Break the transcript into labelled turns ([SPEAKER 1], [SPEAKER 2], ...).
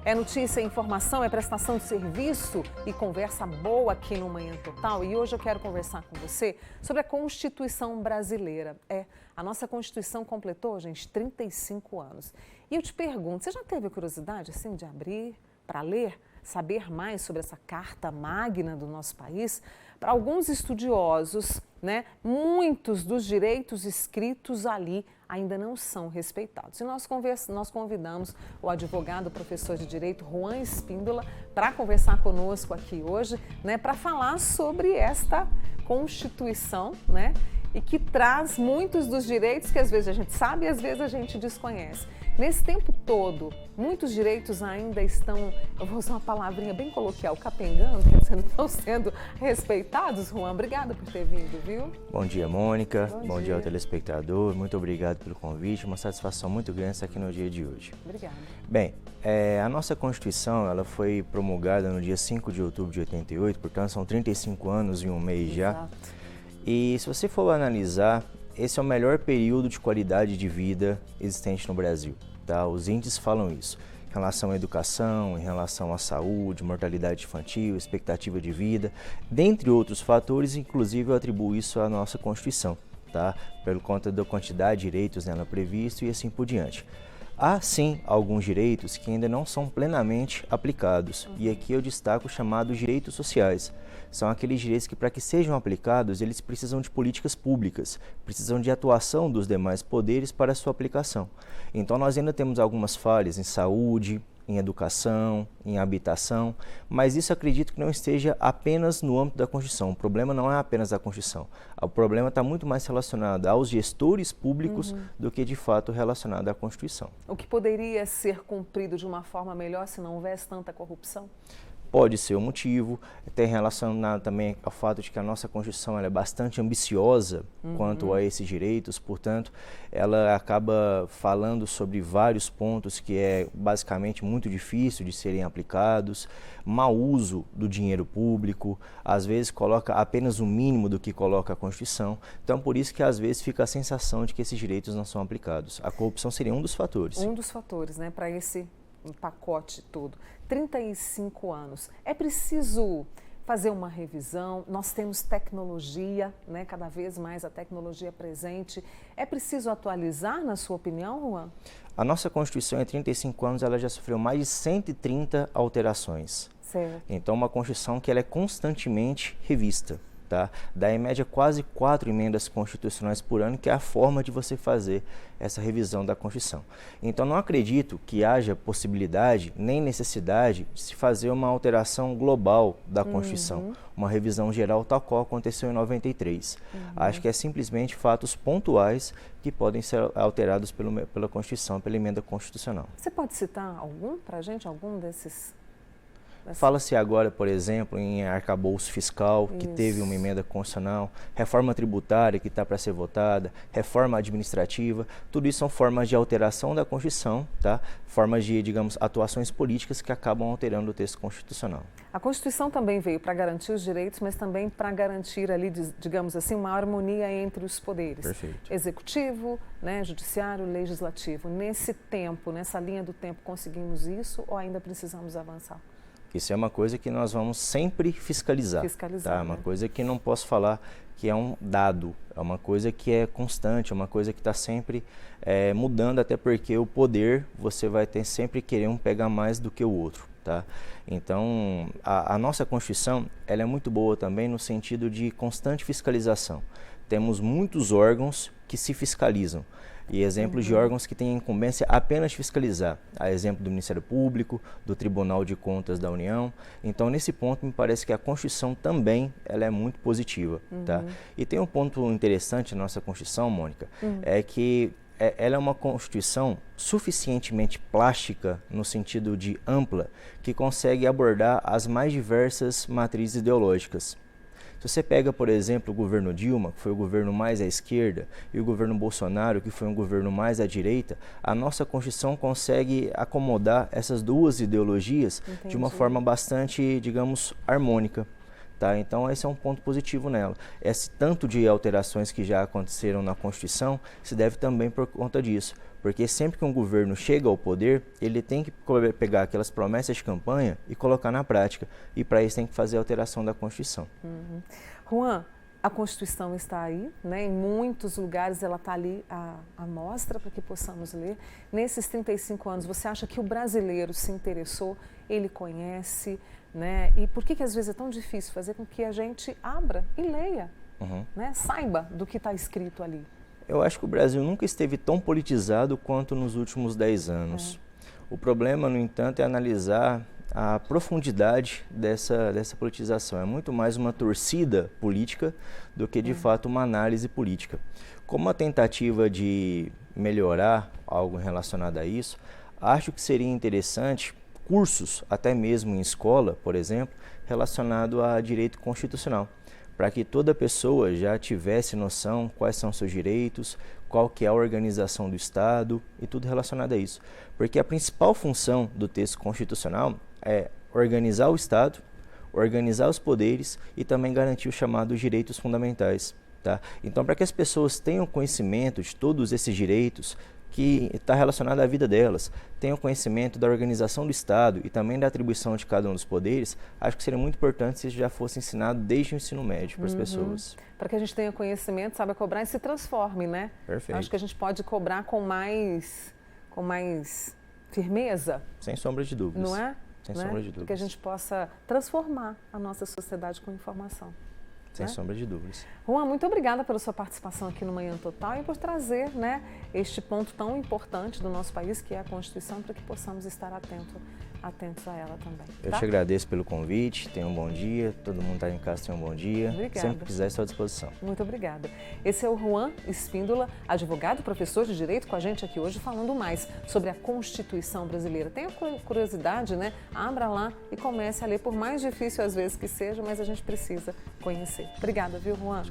[SPEAKER 1] É notícia, informação, é prestação de serviço e conversa boa aqui no Manhã Total. E hoje eu quero conversar com você sobre a Constituição brasileira. A nossa Constituição completou, gente, 35 anos. E eu te pergunto, você já teve curiosidade, assim, de abrir para ler, saber mais sobre essa Carta Magna do nosso país? Para alguns estudiosos, muitos dos direitos escritos ali ainda não são respeitados. E nós convidamos o advogado, professor de Direito, Juan Espíndola, para conversar conosco aqui hoje, para falar sobre esta Constituição, e que traz muitos dos direitos que às vezes a gente sabe e às vezes a gente desconhece. Nesse tempo todo, muitos direitos ainda estão, eu vou usar uma palavrinha bem coloquial, capengando, quer dizer, não estão sendo respeitados. Juan, obrigada por ter vindo, viu?
[SPEAKER 2] Bom dia, Mônica. Bom dia ao telespectador. Muito obrigado pelo convite. Uma satisfação muito grande estar aqui no dia de hoje.
[SPEAKER 1] Obrigada.
[SPEAKER 2] Bem, a nossa Constituição ela foi promulgada no dia 5 de outubro de 88, portanto são 35 anos e um mês já.
[SPEAKER 1] Exato.
[SPEAKER 2] E se você for analisar, esse é o melhor período de qualidade de vida existente no Brasil, tá? Os índices falam isso, em relação à educação, em relação à saúde, mortalidade infantil, expectativa de vida, dentre outros fatores, inclusive eu atribuo isso à nossa Constituição, tá? Pelo conta da quantidade de direitos nela previsto e assim por diante. Há sim alguns direitos que ainda não são plenamente aplicados, e aqui eu destaco os chamados direitos sociais. São aqueles direitos que, para que sejam aplicados, eles precisam de políticas públicas, precisam de atuação dos demais poderes para a sua aplicação. Então nós ainda temos algumas falhas em saúde, em educação, em habitação, mas isso acredito que não esteja apenas no âmbito da Constituição. O problema não é apenas a Constituição. O problema está muito mais relacionado aos gestores públicos do que de fato relacionado à Constituição.
[SPEAKER 1] O que poderia ser cumprido de uma forma melhor se não houvesse tanta corrupção?
[SPEAKER 2] Pode ser o motivo, tem relacionado também ao fato de que a nossa Constituição ela é bastante ambiciosa quanto a esses direitos, portanto, ela acaba falando sobre vários pontos que é basicamente muito difícil de serem aplicados, mau uso do dinheiro público, às vezes coloca apenas o mínimo do que coloca a Constituição, então por isso que às vezes fica a sensação de que esses direitos não são aplicados. A corrupção seria um dos fatores.
[SPEAKER 1] Um dos fatores, para esse pacote todo. 35 anos. É preciso fazer uma revisão, nós temos tecnologia, cada vez mais a tecnologia presente. É preciso atualizar, na sua opinião, Juan? A
[SPEAKER 2] nossa Constituição, em 35 anos, ela já sofreu mais de 130 alterações.
[SPEAKER 1] Certo.
[SPEAKER 2] Então, uma Constituição que ela é constantemente revista. Tá? Dá em média quase 4 emendas constitucionais por ano, que é a forma de você fazer essa revisão da Constituição. Então não acredito que haja possibilidade nem necessidade de se fazer uma alteração global da Constituição, uma revisão geral tal qual aconteceu em 93. Acho que é simplesmente fatos pontuais que podem ser alterados pela Constituição, pela emenda constitucional.
[SPEAKER 1] Você pode citar algum para a gente, algum desses?
[SPEAKER 2] Fala-se agora, por exemplo, em arcabouço fiscal, que teve uma emenda constitucional, reforma tributária, que está para ser votada, reforma administrativa, tudo isso são formas de alteração da Constituição, tá? Formas de, digamos, atuações políticas que acabam alterando o texto constitucional.
[SPEAKER 1] A Constituição também veio para garantir os direitos, mas também para garantir ali, digamos assim, uma harmonia entre os poderes.
[SPEAKER 2] Perfeito.
[SPEAKER 1] Executivo, judiciário, legislativo. Nesse tempo, nessa linha do tempo, conseguimos isso ou ainda precisamos avançar?
[SPEAKER 2] Isso é uma coisa que nós vamos sempre fiscalizar, tá? É uma coisa que não posso falar que é um dado, é uma coisa que é constante, é uma coisa que está sempre mudando, até porque o poder você vai ter sempre querer pegar mais do que o outro, tá? Então, a nossa Constituição ela é muito boa também no sentido de constante fiscalização. Temos muitos órgãos que se fiscalizam. E exemplos de órgãos que têm incumbência apenas de fiscalizar. A exemplo do Ministério Público, do Tribunal de Contas da União. Então, nesse ponto, me parece que a Constituição também ela é muito positiva. Tá? E tem um ponto interessante na nossa Constituição, Mônica, é que ela é uma Constituição suficientemente plástica, no sentido de ampla, que consegue abordar as mais diversas matrizes ideológicas. Se você pega, por exemplo, o governo Dilma, que foi o governo mais à esquerda, e o governo Bolsonaro, que foi um governo mais à direita, a nossa Constituição consegue acomodar essas duas ideologias de uma forma bastante, digamos, harmônica. Tá? Então, esse é um ponto positivo nela. Esse tanto de alterações que já aconteceram na Constituição se deve também por conta disso. Porque sempre que um governo chega ao poder, ele tem que pegar aquelas promessas de campanha e colocar na prática. E para isso tem que fazer a alteração da Constituição.
[SPEAKER 1] Juan, a Constituição está aí, né? Em muitos lugares ela está ali à mostra para que possamos ler. Nesses 35 anos, você acha que o brasileiro se interessou, ele conhece, né? E por que às vezes é tão difícil fazer com que a gente abra e leia, né? Saiba do que está escrito ali?
[SPEAKER 2] Eu acho que o Brasil nunca esteve tão politizado quanto nos últimos 10 anos. O problema, no entanto, é analisar a profundidade dessa politização. É muito mais uma torcida política do que, de fato, uma análise política. Como uma tentativa de melhorar algo relacionado a isso, acho que seria interessante cursos, até mesmo em escola, por exemplo, relacionado a direito constitucional, para que toda pessoa já tivesse noção quais são seus direitos, qual que é a organização do Estado e tudo relacionado a isso. Porque a principal função do texto constitucional é organizar o Estado, organizar os poderes e também garantir os chamados direitos fundamentais. Tá? Então, para que as pessoas tenham conhecimento de todos esses direitos que está relacionado à vida delas, tenham conhecimento da organização do Estado e também da atribuição de cada um dos poderes, acho que seria muito importante se isso já fosse ensinado desde o ensino médio para as pessoas.
[SPEAKER 1] Para que a gente tenha conhecimento, saiba cobrar e se transforme, né?
[SPEAKER 2] Perfeito.
[SPEAKER 1] Acho que a gente pode cobrar com mais firmeza.
[SPEAKER 2] Sem sombra de dúvidas.
[SPEAKER 1] Não é?
[SPEAKER 2] Sem sombra de dúvidas.
[SPEAKER 1] Para que a gente possa transformar a nossa sociedade com informação.
[SPEAKER 2] Sem sombra de dúvidas.
[SPEAKER 1] Juan, muito obrigada pela sua participação aqui no Manhã Total e por trazer, né, este ponto tão importante do nosso país, que é a Constituição, para que possamos estar atentos a ela também.
[SPEAKER 2] Eu te agradeço pelo convite, tenha um bom dia, todo mundo está em casa, tenha um bom dia.
[SPEAKER 1] Obrigada.
[SPEAKER 2] Sempre que quiser, estou à disposição.
[SPEAKER 1] Muito obrigada. Esse é o Juan Espíndola, advogado, professor de Direito, com a gente aqui hoje falando mais sobre a Constituição brasileira. Tenha curiosidade, né? Abra lá e comece a ler, por mais difícil às vezes que seja, mas a gente precisa conhecer. Obrigada, viu, Juan?